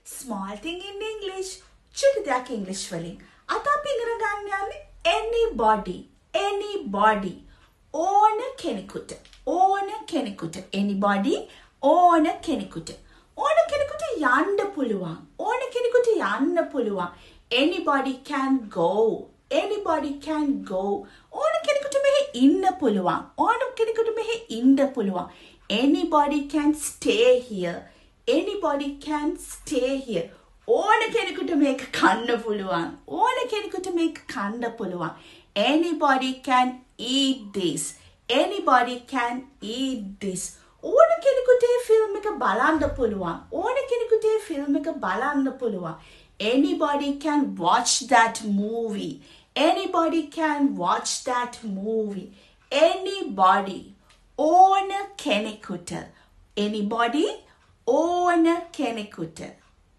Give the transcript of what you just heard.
Small thing in English. චුටි දෙයක් English වලින්. අද අපි ඉගෙන ගන්න යන්නේ anybody. Anybody. ඕන කෙනෙකුට. ඕන කෙනෙකුට. Anybody. ඕන කෙනෙකුට. ඕන කෙනෙකුට යන්න පුළුවන්. ඕන කෙනෙකුට යන්න පුළුවන්. Anybody can go. Anybody can go. ඕන කෙනෙකුට මෙහි ඉන්න පුළුවන්. ඕන කෙනෙකුට මෙහි ඉන්න පුළුවන්. Anybody can stay here. Anybody can stay here. ඕන කෙනෙකුට මේක කන්න පුළුවන්. ඕන කෙනෙකුට මේක කන්න පුළුවන්. Anybody can eat this. Anybody can eat this. ඕන කෙනෙකුට මේ ෆිල්ම් එක බලන්න පුළුවන්. ඕන කෙනෙකුට මේ ෆිල්ම් එක බලන්න පුළුවන්. Anybody can watch that movie. Anybody can watch that movie. Anybody. ඕන කෙනෙකුට. Anybody. ඕන කෙනෙකුට.